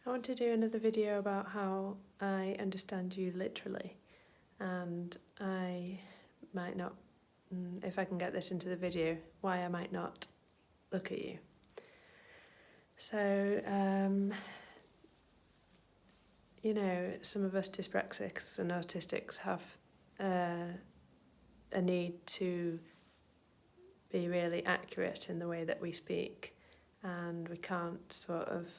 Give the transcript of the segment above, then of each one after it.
I want to do another video about how I understand you literally, and I might not, if I can get this into the video, why I might not look at you. So, you know, some of us dyspraxics and autistics have a need to be really accurate in the way that we speak, and we can't sort of,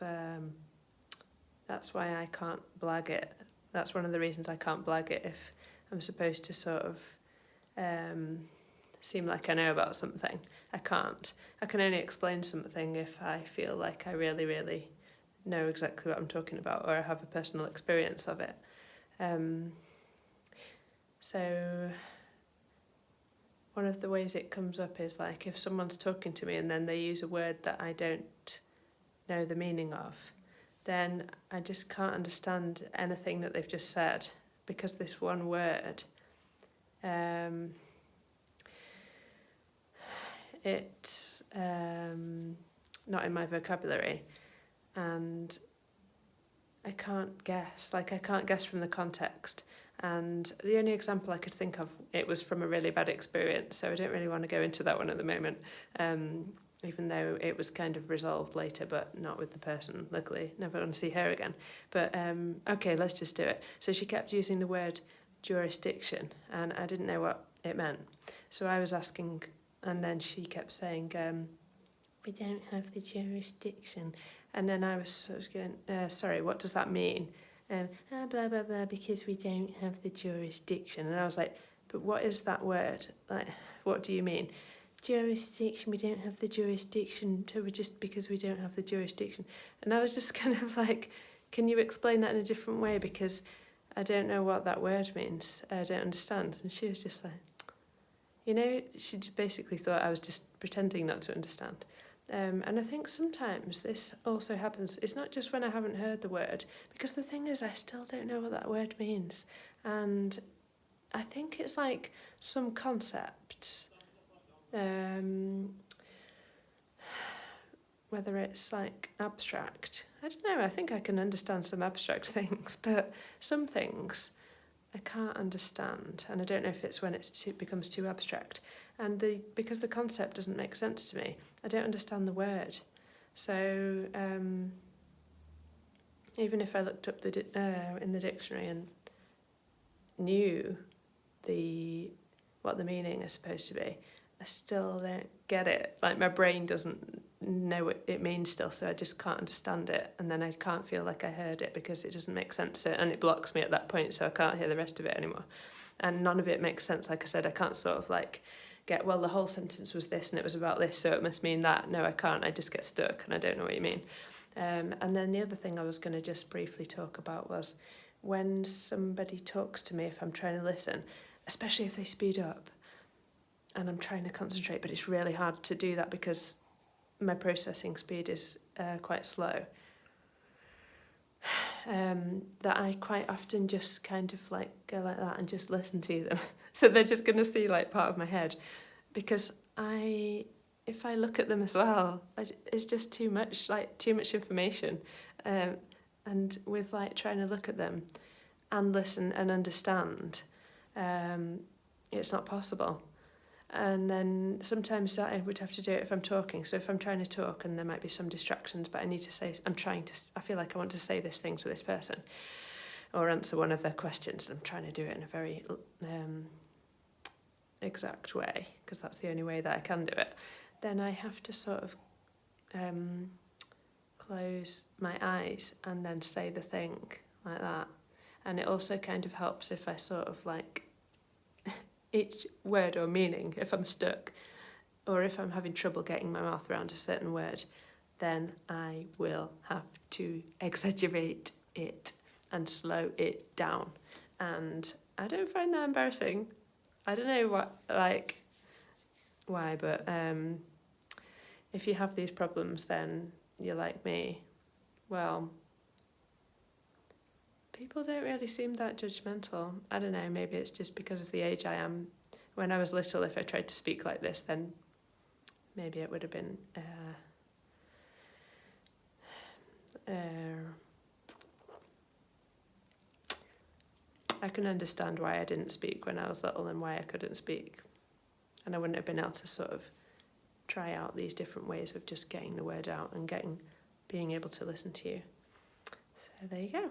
that's why I can't blag it. That's one of the reasons I can't blag it if I'm supposed to sort of seem like I know about something. I can't. I can only explain something if I feel like I really, really know exactly what I'm talking about, or I have a personal experience of it. So one of the ways it comes up is like if someone's talking to me and then they use a word that I don't know the meaning of, then I just can't understand anything that they've just said, because this one word, it's not in my vocabulary, and I can't guess. Like, I can't guess from the context. And the only example I could think of, it was from a really bad experience, so I don't really want to go into that one at the moment, even though it was kind of resolved later, but not with the person, luckily. Never want to see her again. But okay, let's just do it. So she kept using the word jurisdiction, and I didn't know what it meant. So I was asking, and then she kept saying, we don't have the jurisdiction. And then I was sort of going, sorry, what does that mean? Blah, blah, blah, because we don't have the jurisdiction. And I was like, but what is that word? Like, what do you mean? Jurisdiction, we don't have the jurisdiction, so we're just because we don't have the jurisdiction. And I was just kind of like, can you explain that in a different way? Because I don't know what that word means. I don't understand. And she was just like, you know, she basically thought I was just pretending not to understand. And I think sometimes this also happens. It's not just when I haven't heard the word, because the thing is I still don't know what that word means. And I think it's like some concepts, whether it's like abstract. I don't know, I think I can understand some abstract things, but some things I can't understand. And I don't know if it's when it becomes too abstract. And because the concept doesn't make sense to me, I don't understand the word. So even if I looked up in the dictionary and knew what the meaning is supposed to be, I still don't get it. Like, my brain doesn't know what it means still, so I just can't understand it. And then I can't feel like I heard it because it doesn't make sense. And it blocks me at that point, so I can't hear the rest of it anymore. And none of it makes sense. Like I said, I can't sort of like get, well, the whole sentence was this and it was about this, so it must mean that. No, I can't. I just get stuck and I don't know what you mean. And then the other thing I was going to just briefly talk about was when somebody talks to me, if I'm trying to listen, especially if they speed up and I'm trying to concentrate, but it's really hard to do that because my processing speed is quite slow, that I quite often just kind of like go like that and just listen to them. So they're just going to see like part of my head, because if I look at them as well, it's just too much information. And with like trying to look at them and listen and understand, it's not possible. And then sometimes I would have to do it if I'm talking. So if I'm trying to talk and there might be some distractions, but I need to say, I feel like I want to say this thing to this person or answer one of their questions, and I'm trying to do it in a very exact way, because that's the only way that I can do it, then I have to sort of close my eyes and then say the thing like that. And it also kind of helps if I sort of like each word or meaning, if I'm stuck or if I'm having trouble getting my mouth around a certain word, then I will have to exaggerate it and slow it down. And I don't find that embarrassing. I don't know why, but if you have these problems, then you're like me. Well, people don't really seem that judgmental. I don't know, maybe it's just because of the age I am. When I was little, if I tried to speak like this, then maybe it would have been I can understand why I didn't speak when I was little and why I couldn't speak. And I wouldn't have been able to sort of try out these different ways of just getting the word out and being able to listen to you. So there you go.